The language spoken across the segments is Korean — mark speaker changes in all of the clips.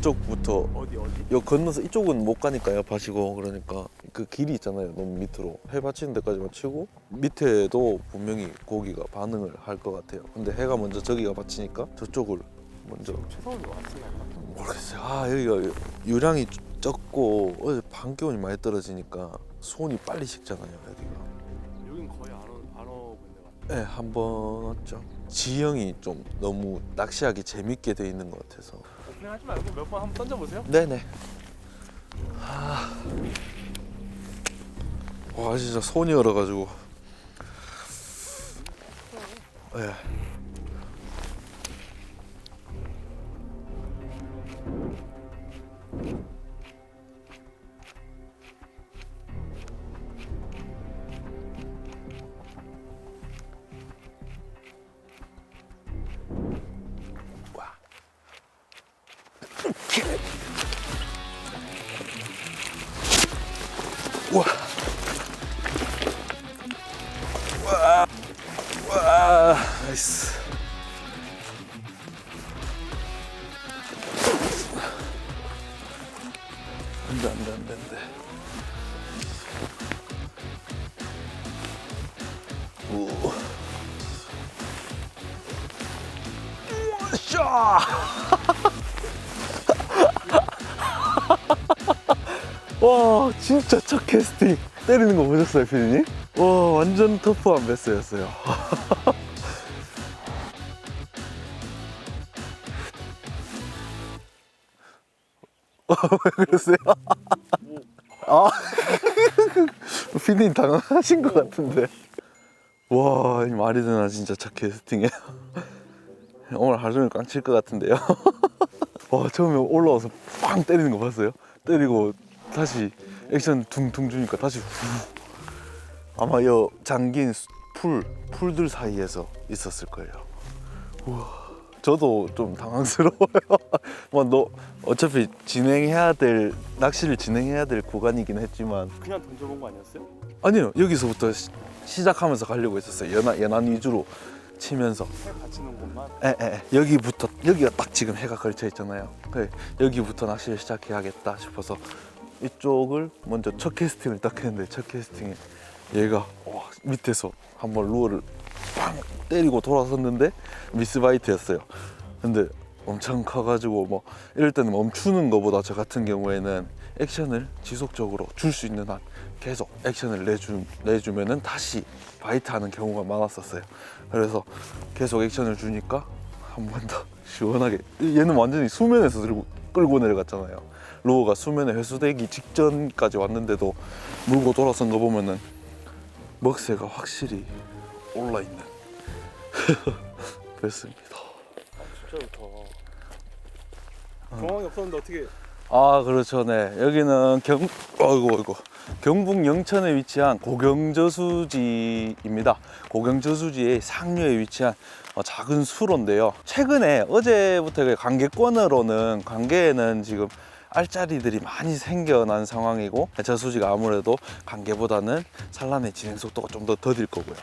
Speaker 1: 이쪽부터
Speaker 2: 어디?
Speaker 1: 여 건너서 이쪽은 못 가니까요. 밭이고 그러니까 그 길이 있잖아요. 너무 밑으로 해 받치는 데까지만 치고 밑에도 분명히 고기가 반응을 할 것 같아요. 근데 해가 먼저 저기가 받치니까 저쪽을 먼저
Speaker 2: 최선을 왔으니까.
Speaker 1: 모르겠어요. 아 여기가 유량이 적고 어제 밤 기온이 많이 떨어지니까 손이 빨리 식잖아요. 여기가.
Speaker 2: 여긴 거의 안 오고 있는 것 같아요.
Speaker 1: 네, 한 번 왔죠. 지형이 좀 너무 낚시하기 재밌게 돼 있는 것 같아서.
Speaker 2: 오픈하지 말고 몇 번 한번 던져보세요.
Speaker 1: 네네. 와 진짜 손이 얼어가지고. 예. 와. 와. 와. 나이스. 안돼. 오. 샤. 와 진짜 첫 캐스팅 때리는 거 보셨어요 피디님? 와 완전 터프한 베스였어요. 왜 그러세요? 아 피디님 당황하신 것 같은데. 와 이 말이 되나 진짜 첫 캐스팅이에요. 오늘 하루 종일 깡칠 것 같은데요. 와 처음에 올라와서 빵 때리는 거 봤어요? 때리고 다시 액션 둥둥 주니까 다시 아마 여 잠긴 풀들 사이에서 있었을 거예요. 우와, 저도 좀 당황스러워요. 뭐 너 어차피 낚시를 진행해야 될 구간이긴 했지만
Speaker 2: 그냥 던져본 거 아니었어요?
Speaker 1: 아니요 여기서부터 시작하면서 가려고 했었어요. 연안 위주로 치면서.
Speaker 2: 해 받치는 곳만.
Speaker 1: 여기부터 여기가 딱 지금 해가 걸쳐 있잖아요. 네, 여기부터 낚시를 시작해야겠다 싶어서 이쪽을 먼저 첫 캐스팅을 딱 했는데 첫 캐스팅에 얘가 와, 밑에서 한번 루어를 빵 때리고 돌아섰는데 미스바이트였어요. 근데 엄청 커가지고 뭐 이럴 때는 멈추는 것보다 저 같은 경우에는 액션을 지속적으로 줄 수 있는 한 계속 액션을 내주면은 다시 바이트하는 경우가 많았었어요. 그래서 계속 액션을 주니까 한 번 더 시원하게 얘는 완전히 수면에서 끌고 내려갔잖아요. 로어가 수면에 회수되기 직전까지 왔는데도 물고 돌아선 거 보면은 먹새가 확실히 올라있는 그랬습니다.
Speaker 2: 진짜 좋다. 경황이 없었는데 어떻게?
Speaker 1: 아 그렇죠. 네 여기는 아이고 경북 영천에 위치한 고경저수지입니다. 고경저수지의 상류에 위치한 작은 수로인데요. 최근에 어제부터 관계에는 지금 알짜리들이 많이 생겨난 상황이고 저수지가 아무래도 관계보다는 산란의 진행 속도가 좀 더 더딜 거고요.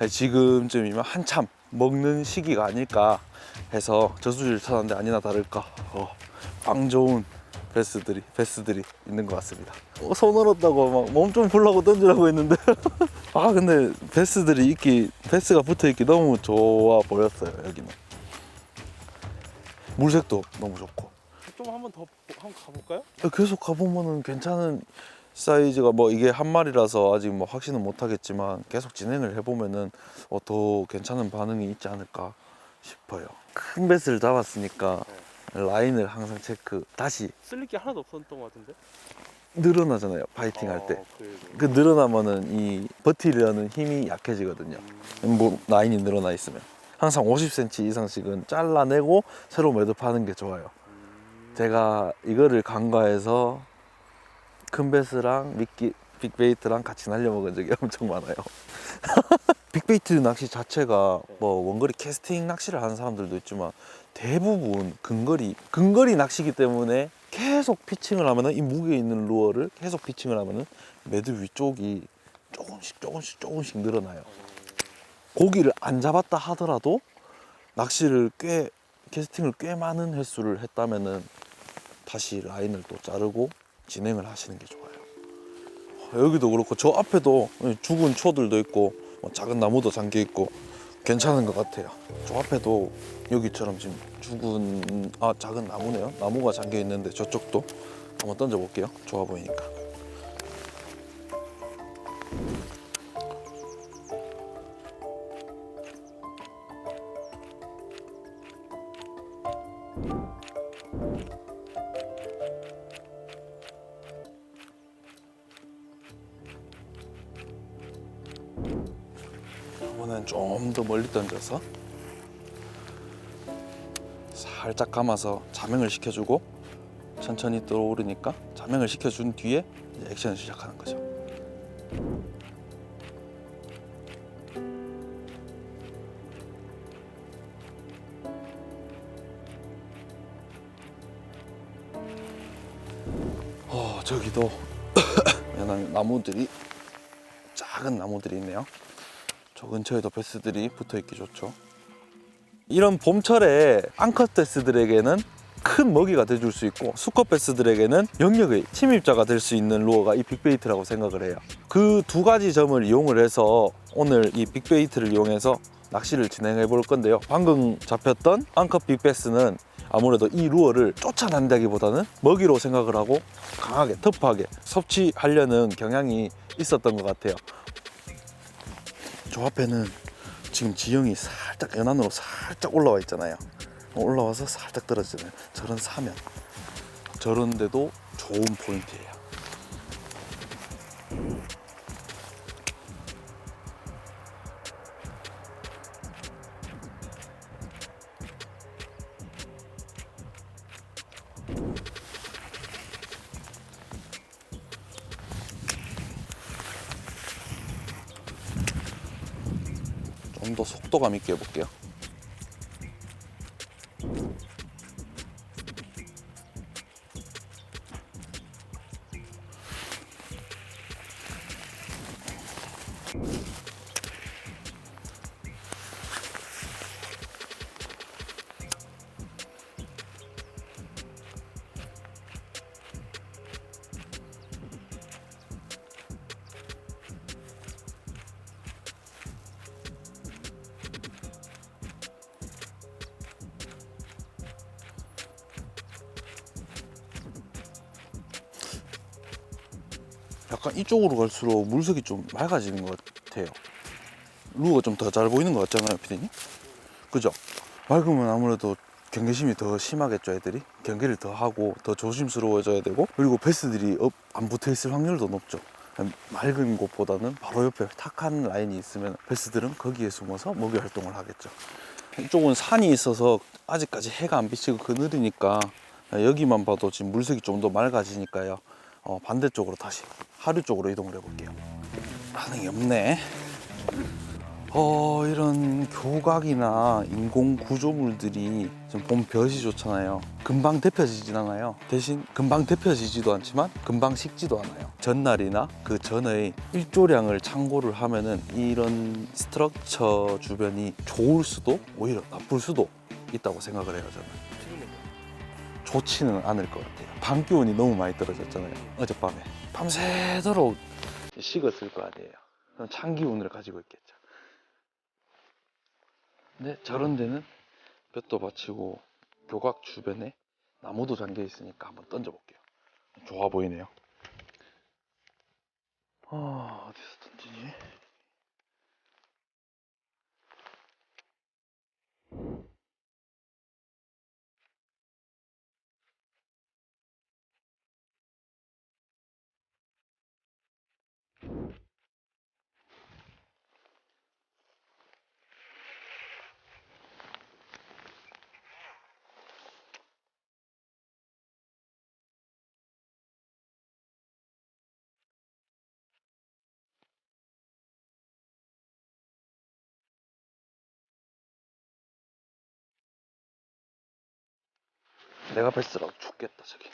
Speaker 1: 지금쯤이면 한참 먹는 시기가 아닐까 해서 저수지를 찾았는데 아니나 다를까 빵 좋은 베스들이 있는 것 같습니다. 손 얼었다고 막 몸 좀 풀라고 던지라고 했는데 아 근데 베스가 붙어있기 너무 좋아 보였어요. 여기는 물색도 너무 좋고
Speaker 2: 좀 한번 가볼까요?
Speaker 1: 계속 가보면은 괜찮은 사이즈가 뭐 이게 한 마리라서 아직 뭐 확신은 못 하겠지만 계속 진행을 해보면은 더 괜찮은 반응이 있지 않을까 싶어요. 큰 베스를 잡았으니까 라인을 항상 다시
Speaker 2: 쓸릴 게 하나도 없었던 것 같은데?
Speaker 1: 늘어나잖아요. 파이팅 할 때.
Speaker 2: 그래도.
Speaker 1: 그 늘어나면은 이 버티려는 힘이 약해지거든요. 뭐 라인이 늘어나 있으면 항상 50cm 이상씩은 잘라내고 새로 매듭하는 게 좋아요. 제가 이거를 간과해서 큰 베스랑 빅베이트랑 같이 날려먹은 적이 엄청 많아요. 빅베이트 낚시 자체가 뭐 원거리 캐스팅 낚시를 하는 사람들도 있지만 대부분 근거리 낚시기 때문에 계속 피칭을 하면은 이 무게 있는 루어를 계속 피칭을 하면은 매듭 위쪽이 조금씩 늘어나요. 고기를 안 잡았다 하더라도 캐스팅을 꽤 많은 횟수를 했다면은 다시 라인을 또 자르고 진행을 하시는 게 좋아요. 여기도 그렇고 저 앞에도 죽은 초들도 있고 작은 나무도 잠겨 있고 괜찮은 것 같아요. 저 앞에도 여기처럼 지금 죽은 작은 나무네요. 나무가 잠겨 있는데 저쪽도 한번 던져 볼게요. 좋아 보이니까. 이번엔 좀 더 멀리 던져서 살짝 감아서 자명을 시켜주고 천천히 떠오르니까 자명을 시켜준 뒤에 이제 액션을 시작하는 거죠. 저기도 나무들이 작은 나무들이 있네요. 저 근처에도 베스들이 붙어 있기 좋죠. 이런 봄철에 앙컷 베스들에게는 큰 먹이가 돼줄 수 있고 수컷 베스들에게는 영역의 침입자가 될 수 있는 루어가 이 빅베이트라고 생각을 해요. 그 두 가지 점을 이용을 해서 오늘 이 빅베이트를 이용해서 낚시를 진행해 볼 건데요. 방금 잡혔던 앙컷 빅베스는 아무래도 이 루어를 쫓아낸다기보다는 먹이로 생각을 하고 강하게 터프하게 섭취하려는 경향이 있었던 것 같아요. 저 앞에는 지금 지형이 살짝 연안으로 살짝 올라와 있잖아요. 올라와서 살짝 떨어지잖아요. 저런 사면 저런데도 좋은 포인트예요. 좀 더 속도감 있게 해볼게요. 약간 이쪽으로 갈수록 물색이 좀 맑아지는 것 같아요. 루어가 좀 더 잘 보이는 것 같잖아요, 피디님? 그죠? 맑으면 아무래도 경계심이 더 심하겠죠, 애들이? 경계를 더 하고 더 조심스러워져야 되고, 그리고 베스들이 안 붙어 있을 확률도 높죠. 맑은 곳보다는 바로 옆에 탁한 라인이 있으면 베스들은 거기에 숨어서 먹이 활동을 하겠죠. 이쪽은 산이 있어서 아직까지 해가 안 비치고 그늘이니까 여기만 봐도 지금 물색이 좀 더 맑아지니까요. 반대쪽으로 다시 하류 쪽으로 이동을 해볼게요. 반응이 없네. 이런 교각이나 인공 구조물들이 지금 보면 벼이 좋잖아요. 금방 데펴지진 않아요. 대신 금방 데펴지지도 않지만 금방 식지도 않아요. 전날이나 그 전의 일조량을 참고를 하면은 이런 스트럭처 주변이 좋을 수도 오히려 나쁠 수도 있다고 생각을 해요, 저는. 좋지는 않을 것 같아요. 밤 기온이 너무 많이 떨어졌잖아요, 어젯밤에. 밤새도록 식었을 거 아니에요. 그럼 찬 기운을 가지고 있겠죠. 근데 저런 데는 볕도 받치고 교각 주변에 나무도 잠겨 있으니까 한번 던져 볼게요. 좋아 보이네요. 어디서 던지지? 내가 뱃으라고 죽겠다, 저기.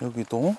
Speaker 1: 여기도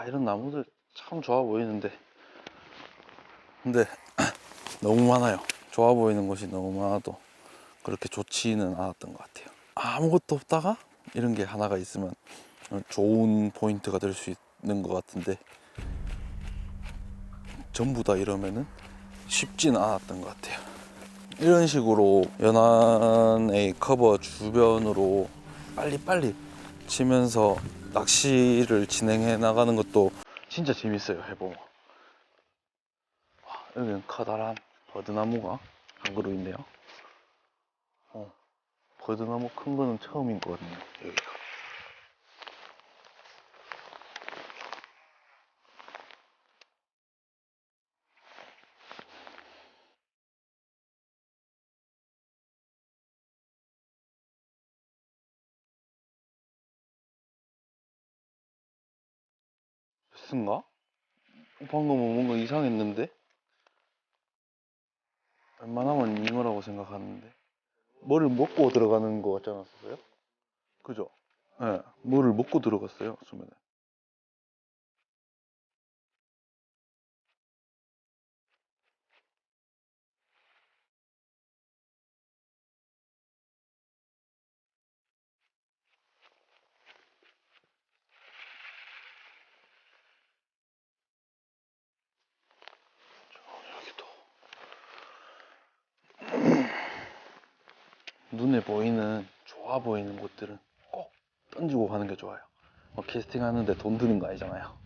Speaker 1: 이런 나무들 참 좋아 보이는데 근데 너무 많아요. 좋아 보이는 곳이 너무 많아도 그렇게 좋지는 않았던 것 같아요. 아무것도 없다가 이런 게 하나가 있으면 좋은 포인트가 될 수 있는 것 같은데 전부 다 이러면은 쉽지는 않았던 것 같아요. 이런 식으로 연안의 커버 주변으로 빨리빨리 치면서 낚시를 진행해 나가는 것도 진짜 재밌어요. 해보면. 와, 여기는 커다란 버드나무가 한 그루 있네요. 버드나무 큰 거는 처음인 것 같네요. 여기가. 베스인가? 방금은 뭔가 이상했는데? 웬만하면 잉어라고 생각하는데 뭐를 먹고 들어가는 거 같지 않았어요? 그죠? 네, 뭐를 먹고 들어갔어요 수면에. 여기도 눈에 보이는 좋아 보이는 곳들은 꼭 던지고 가는 게 좋아요. 캐스팅 하는데 돈 드는 거 아니잖아요.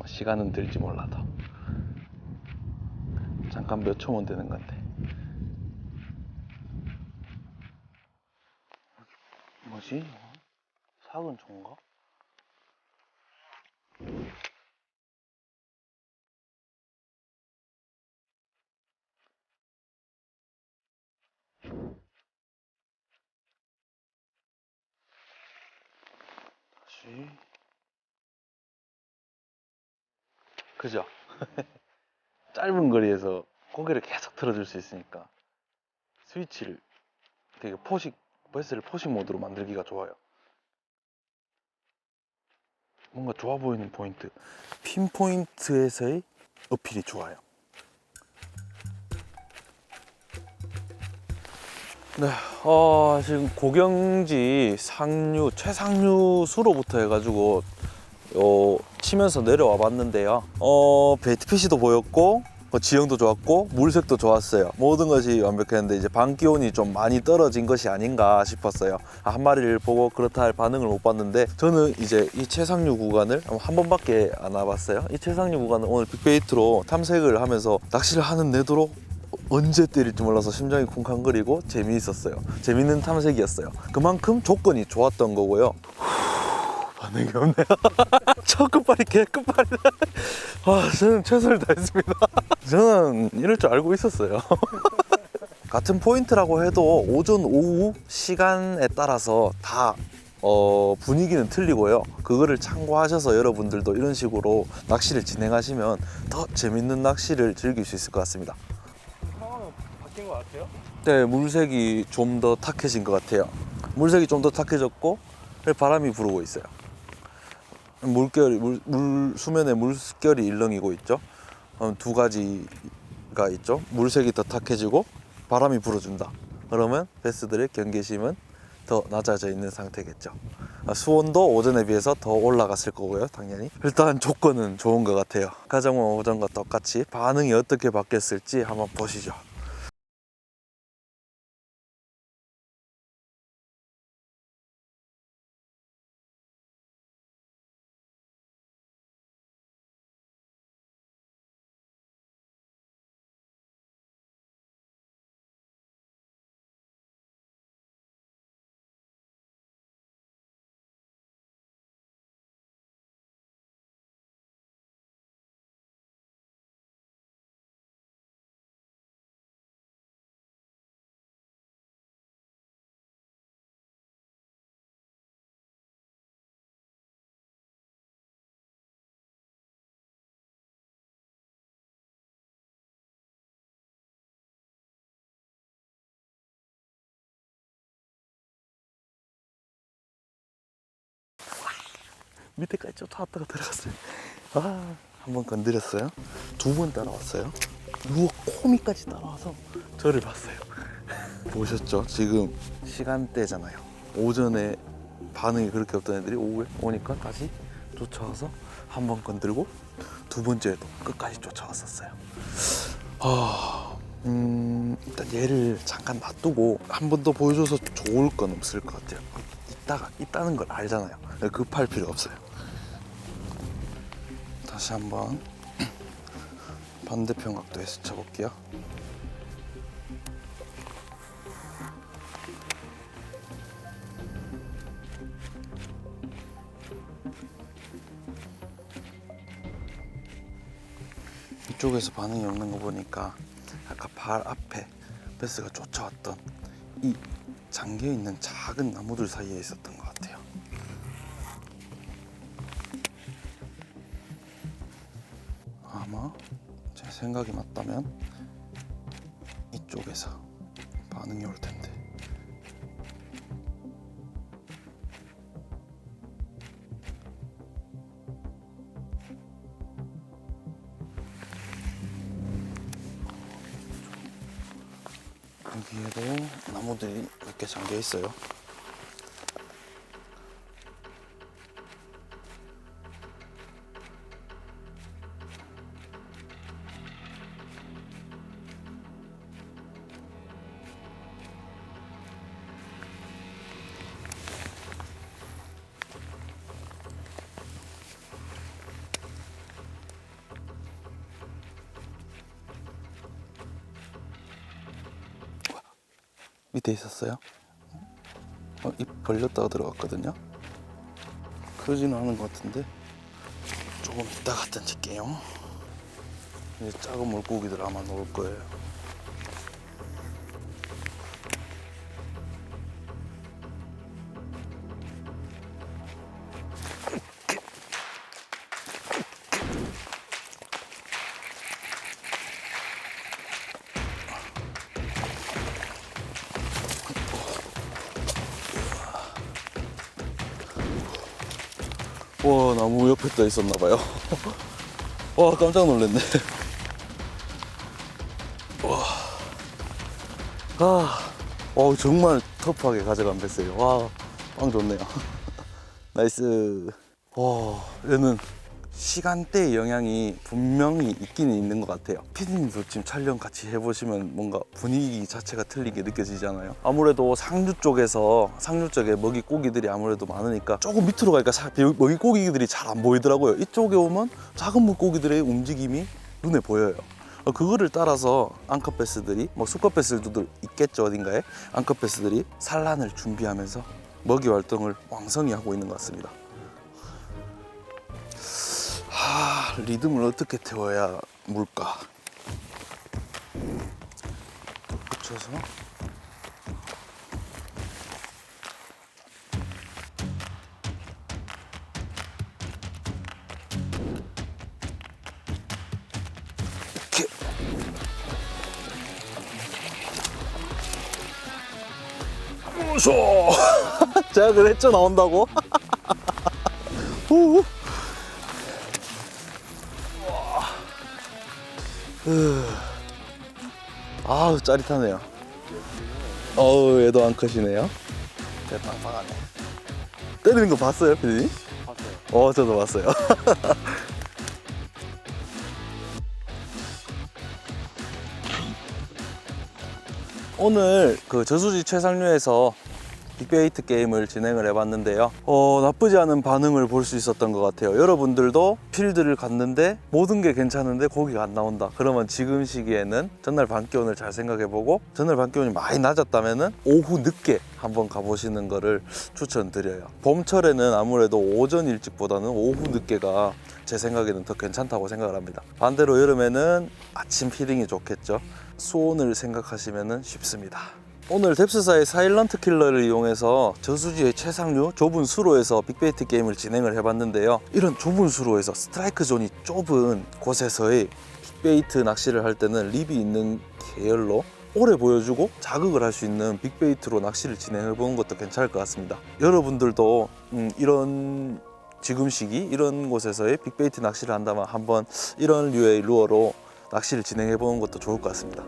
Speaker 1: 시간은 들지 몰라도 잠깐 몇 초면 되는 건데. 뭐지? 사근 총가? 다시. 그죠? 짧은 거리에서 고개를 계속 틀어줄 수 있으니까 스위치를 되게 베스를 포식 모드로 만들기가 좋아요. 뭔가 좋아 보이는 포인트, 핀포인트에서의 어필이 좋아요. 네, 지금 고경지 상류, 최상류 수로부터 해가지고 치면서 내려와 봤는데요. 베이트피시도 보였고 지형도 좋았고 물색도 좋았어요. 모든 것이 완벽했는데 이제 밤 기온이 좀 많이 떨어진 것이 아닌가 싶었어요. 한 마리를 보고 그렇다 할 반응을 못 봤는데 저는 이제 이 최상류 구간을 한 번밖에 안 와봤어요. 이 최상류 구간을 오늘 빅베이트로 탐색을 하면서 낚시를 하는 내도록 언제 때릴지 몰라서 심장이 쿵쾅거리고 재미있었어요. 재밌는 탐색이었어요. 그만큼 조건이 좋았던 거고요. 반응이 없네요. 첫 끝발이 개 끝발이다. 저는 최선을 다했습니다. 저는 이럴 줄 알고 있었어요. 같은 포인트라고 해도 오전, 오후 시간에 따라서 다 분위기는 틀리고요. 그거를 참고하셔서 여러분들도 이런 식으로 낚시를 진행하시면 더 재밌는 낚시를 즐길 수 있을 것 같습니다.
Speaker 2: 상황은 바뀐 것 같아요?
Speaker 1: 네, 물색이 좀 더 탁해진 것 같아요. 물색이 좀 더 탁해졌고 바람이 불고 있어요. 수면에 물결이 일렁이고 있죠. 두 가지가 있죠. 물색이 더 탁해지고 바람이 불어준다. 그러면 베스들의 경계심은 더 낮아져 있는 상태겠죠. 수온도 오전에 비해서 더 올라갔을 거고요, 당연히. 일단 조건은 좋은 것 같아요. 가정원 오전과 똑같이 반응이 어떻게 바뀌었을지 한번 보시죠. 밑에까지 쫓아왔다가 들어갔어요. 아, 한 번 건드렸어요. 두 번 따라왔어요. 누워 코미까지 따라와서 저를 봤어요. 보셨죠? 지금 시간대잖아요. 오전에 반응이 그렇게 없던 애들이 오후에 오니까 다시 쫓아와서 한 번 건들고 두 번째에도 끝까지 쫓아왔었어요. 일단 얘를 잠깐 놔두고 한 번 더 보여줘서 좋을 건 없을 것 같아요. 있다는 걸 알잖아요. 급할 필요 없어요. 다시 한번 반대편 각도에서 쳐볼게요. 이쪽에서 반응이 없는 거 보니까 아까 발 앞에 베스가 쫓아왔던 이 잠겨있는 작은 나무들 사이에 있었던 것 같아요. 아마 제 생각이 맞다면 이쪽에서 반응이 올 텐데. 여기에도 나무들이 몇 개 잠겨 있어요. 밑에 있었어요. 입 벌렸다가 들어갔거든요. 그러지는 않은 것 같은데 조금 이따가 던질게요. 이제 작은 물고기들 아마 나올 거예요. 와, 나무 옆에 떠 있었나봐요. 와, 깜짝 놀랐네. 정말 터프하게 가져간 뱃어요. 와, 빵 좋네요. 나이스. 와, 얘는 시간대의 영향이 분명히 있기는 있는 것 같아요. 피디님도 지금 촬영 같이 해보시면 뭔가 분위기 자체가 틀리게 느껴지잖아요. 아무래도 상류 쪽에 먹이고기들이 아무래도 많으니까 조금 밑으로 가니까 먹이고기들이 잘 안 보이더라고요. 이쪽에 오면 작은 물고기들의 움직임이 눈에 보여요. 그거를 따라서 앙컷베스들이, 수컷베스들도 있겠죠, 어딘가에. 앙컷베스들이 산란을 준비하면서 먹이 활동을 왕성히 하고 있는 것 같습니다. 리듬을 어떻게 태워야 물까? 또 붙여서 이렇게. 무서. 제가 그랬죠, 나온다고. 아우, 짜릿하네요. 어우, 얘도 앙컷이네요. 빵빵하네. 때리는 거 봤어요, 피디님?
Speaker 2: 봤어요.
Speaker 1: 저도 봤어요. 오늘 그 저수지 최상류에서 빅베이트 게임을 진행을 해봤는데요. 나쁘지 않은 반응을 볼 수 있었던 것 같아요. 여러분들도 필드를 갔는데 모든 게 괜찮은데 고기가 안 나온다. 그러면 지금 시기에는 전날 밤 기온을 잘 생각해보고, 전날 밤 기온이 많이 낮았다면은 오후 늦게 한번 가보시는 거를 추천드려요. 봄철에는 아무래도 오전 일찍보다는 오후 늦게가 제 생각에는 더 괜찮다고 생각을 합니다. 반대로 여름에는 아침 피딩이 좋겠죠. 수온을 생각하시면 쉽습니다. 오늘 뎁스사의 사일런트 킬러를 이용해서 저수지의 최상류 좁은 수로에서 빅베이트 게임을 진행을 해봤는데요. 이런 좁은 수로에서 스트라이크 존이 좁은 곳에서의 빅베이트 낚시를 할 때는 립이 있는 계열로 오래 보여주고 자극을 할 수 있는 빅베이트로 낚시를 진행해 보는 것도 괜찮을 것 같습니다. 여러분들도 이런 지금 시기 이런 곳에서의 빅베이트 낚시를 한다면 한번 이런 류의 루어로 낚시를 진행해 보는 것도 좋을 것 같습니다.